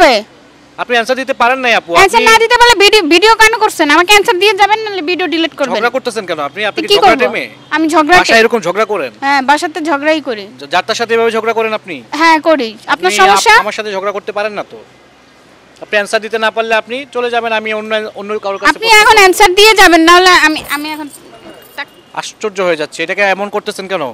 করবে? আপনি অ্যানসার দিতে পারেন নাই আপু। অ্যানসার না দিতে পারলে ভিডিও কেন করছেন? আমাকে অ্যানসার দিয়ে যাবেন নালে ভিডিও ডিলিট করবেন। ঝগড়া করতেছেন কেন আপনি? আপনি কি কি করব? ঝগড়াটে মেয়ে? আমি ঝগড়া বাসায় এরকম ঝগড়া করেন? হ্যাঁ, বাসাতে ঝগড়াই করি। যার তার সাথে এভাবে ঝগড়া করেন আপনি? হ্যাঁ, করি। আপনার আপনি সমস্যা? আমার সাথে ঝগড়া করতে পারেন না তো। আপনি অ্যানসার দিতে না পারলে আপনি চলে যাবেন, আমি অন্য কারোর কাছে। আপনি এখন অ্যানসার দিয়ে যাবেন নাহলে আমি এখন আশ্চর্য হয়ে যাচ্ছে, এটাকে এমন করতেছেন কেন?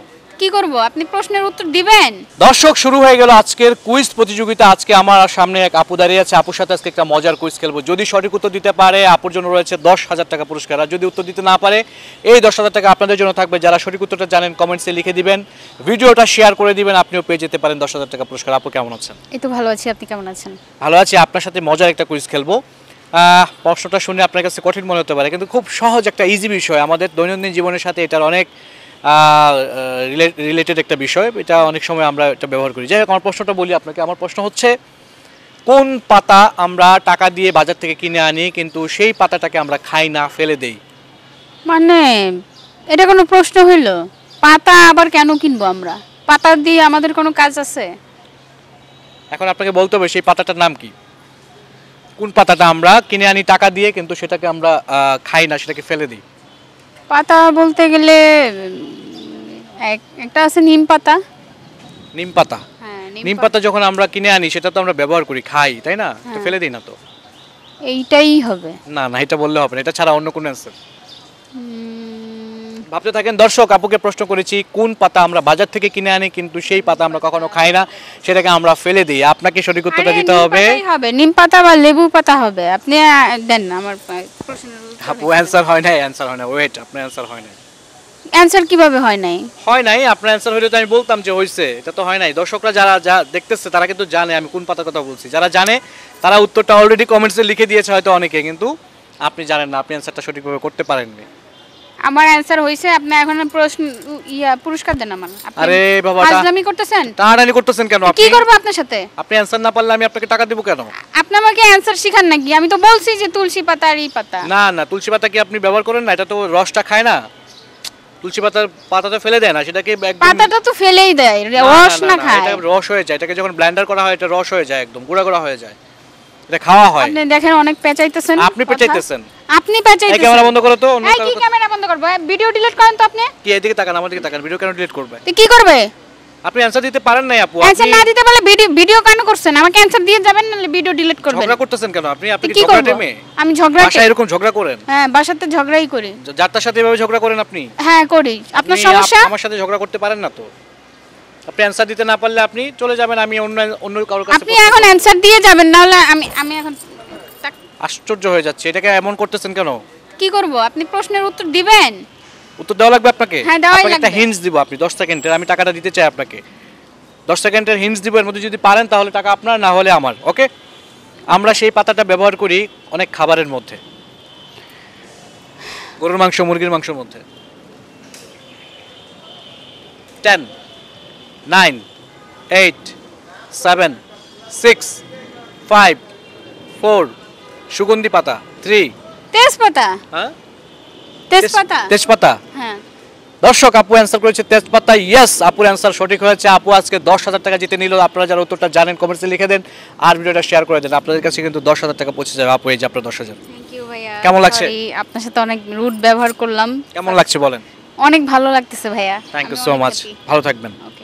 কি করব? আপনি প্রশ্নের উত্তর দিবেন। দর্শক, শুরু হয়ে গেল আজকের কুইজ প্রতিযোগিতা। আজকে আমার সামনে এক আপু দাঁড়িয়ে আছে। আপুর সাথে আজকে একটা মজার কুইজ খেলবো। যদি সঠিক উত্তর দিতে পারে আপুর জন্য রয়েছে 10,000 টাকা পুরস্কার, আর যদি উত্তর দিতে না পারে এই 10,000 টাকা আপনাদের জন্য থাকবে। যারা সঠিক উত্তরটা জানেন কমেন্টসে লিখে দিবেন, ভিডিওটা শেয়ার করে দিবেন, আপনিও পেয়ে যেতে পারেন 10,000 টাকা পুরস্কার। আপু কেমন আছেন? এই তো ভালো আছি, আপনি কেমন আছেন? ভালো আছি। আপনার সাথে মজার একটা কুইজ খেলবো। প্রশ্নটা শুনে আপনার কাছে কঠিন মনে হতে পারে, কিন্তু খুব সহজ একটা ইজি বিষয়। আমাদের দৈনন্দিন জীবনের সাথে এটার অনেক রিলেটেড একটা বিষয়। এটা অনেক সময় আমরা এটা ব্যবহার করি। যাই হোক, আমার প্রশ্নটা বলি আপনাকে। আমার প্রশ্ন হচ্ছে, কোন পাতা আমরা টাকা দিয়ে বাজার থেকে কিনে আনি কিন্তু সেই পাতাটাকে আমরা খাই না, ফেলে দেই? মানে এটা কোনো প্রশ্ন হইল? পাতা আবার কেন কিনবো আমরা? পাতা দিয়ে আমাদের কোনো কাজ আছে? এখন আপনাকে বলতে হবে সেই পাতাটার নাম কি। কোন পাতাটা আমরা কিনে আনি টাকা দিয়ে কিন্তু সেটাকে আমরা খাই না, সেটাকে ফেলে দিই? পাতা বলতে গেলে একটা আছে নিম পাতা। নিম পাতা? হ্যাঁ, নিম পাতা যখন আমরা কিনে আনি সেটা তো আমরা ব্যবহার করি, খাই, তাই না? তো ফেলে দিই না তো। এইটাই হবে? না না, এটা বললে হবে না, এটা ছাড়া অন্য কোনো অ্যান্সার ভাবতে থাকেন। দর্শক, আপুকে প্রশ্ন করেছি কোন পাতা আমরা বাজার থেকে কিনে আনি কিন্তু সেই পাতা আমরা কখনো খাই না, সেটাকে আমরা ফেলে দিই। আপনাকে সঠিক উত্তরটা দিতে হবে। নিম পাতা বা লেবু পাতা হবে। আপনি দেন না আমার প্রশ্নের উত্তর। আপু অ্যান্সার হয় নাই, অ্যান্সার হয় না। ওয়েট, আপনার অ্যান্সার হয় নাই। অ্যানসার কিভাবে হয় নাই? হয় নাই, আপনার অ্যান্সার হইলে তো আমি বলতাম যে হইছে। এটা তো হয় নাই। দর্শকরা যারা দেখতেছে তারা কিন্তু জানে আমি কোন পাতার কথা বলছি। যারা জানে তারা উত্তরটা অলরেডি কমেন্টসে লিখে দিয়েছে হয়তো অনেকে, কিন্তু আপনি জানেন না, আপনি অ্যান্সারটা সঠিকভাবে করতে পারেননি। আমার অ্যানসার হইছে। আপনি এখন প্রশ্ন পুরস্কার দেন আমার। আরে বাবা, ফাজলামি করতেছেন? টানাটানি করতেছেন কেন আপনি? কি করব আপনার সাথে? আপনি অ্যান্সার না পারলে আমি আপনাকে টাকা দেব কেন? আপনি আমাকে অ্যানসার শিখান নাকি? আমি তো বলছি যে তুলসী পাতা আর এই পাতা। না না, তুলসী পাতা কি আপনি ব্যবহার করেন না? এটা তো রসটা খায় না। তুলসী পাতার পাতাটা ফেলে দেয় না, সেটাকে একদম পাতাটা তো ফেলেই দেয়, রস না খায়। এটা রস হয়ে যায়। এটাকে যখন ব্লেন্ডার করা হয় এটা রস হয়ে যায়, একদম গুঁড়া গুঁড়া হয়ে যায়। এটা খাওয়া হয়। আপনি দেখেন অনেক পেঁচাইতেছেন। আপনি পেঁচাইতেছেন। আপনি পেঁচাইতেছেন। এই ক্যামেরা বন্ধ করো তো। অন্য এই কি ক্যামেরা বন্ধ করব? ভিডিও ডিলিট করেন তো আপনি। কি এদিকে তাকান, আমার দিকে তাকান। ভিডিও কেন ডিলিট করবে? তো কি করবে? আপনি অ্যানসার দিতে পারেন নাই আপু। অ্যানসার না দিতে পারলে ভিডিও কেন করছেন? আমাকে অ্যানসার দিয়ে যাবেন নালে ভিডিও ডিলিট করবেন। ঝগড়া করতেছেন কেন আপনি? আপনি কি কি ঝগড়াটে মেয়ে? আমি ঝগড়া বাসায় এরকম ঝগড়া করেন? হ্যাঁ, বাসাতে ঝগড়াই করি। যার তার সাথে এভাবে ঝগড়া করেন আপনি? হ্যাঁ, করি। আপনার সমস্যা? আমার সাথে ঝগড়া করতে পারেন না তো। আপনি অ্যানসার দিতে না পারলে আপনি চলে যাবেন, আমি অন্য কারোর কাছে। আপনি এখন অ্যানসার দিয়ে যাবেন নাহলে আমি এখন আশ্চর্য হয়ে যাচ্ছে, এটাকে এমন করতেছেন কেন? কি করব? আপনি প্রশ্নের উত্তর দিবেন। উত্তর দেওয়া লাগবে আপনাকে? হ্যাঁ, দেওয়াই লাগবে। একটা হিন্টস দিব, আপনি 10 সেকেন্ডের আমি টাকাটা দিতে চাই আপনাকে। 10 সেকেন্ডের হিন্টস দিব, এর মধ্যে যদি পারেন তাহলে টাকা আপনার, না হলে আমার। ওকে? আমরা সেই পাতাটা ব্যবহার করি অনেক খাবারের মধ্যে, গরুর মাংস, মুরগির মাংসের মধ্যে। 10 9 8 7 6 5 4 সুগন্ধি পাতা 3 তেজপাতা। হ্যাঁ, তেজপাতা। তেজপাতা। হ্যাঁ। দর্শক, আপু অ্যান্সার করেছে তেজপাতা। ইয়েস, আপুর অ্যান্সার সঠিক হয়েছে। আপু আজকে 10,000 টাকা জিতে নিল। আপনারা যারা উত্তরটা জানেন কমেন্টসে লিখে দেন আর ভিডিওটা শেয়ার করে দেন। আপনাদের কাছে কিন্তু 10,000 টাকা পৌঁছে যাবে। আপু এই যে আপনার 10,000। থ্যাংক ইউ ভাইয়া। কেমন লাগছে? আপনার সাথে অনেক রুড ব্যবহার করলাম। কেমন লাগছে বলেন? অনেক ভালো লাগতেছে ভাইয়া। Thank you so much. ভালো থাকবেন। ওকে।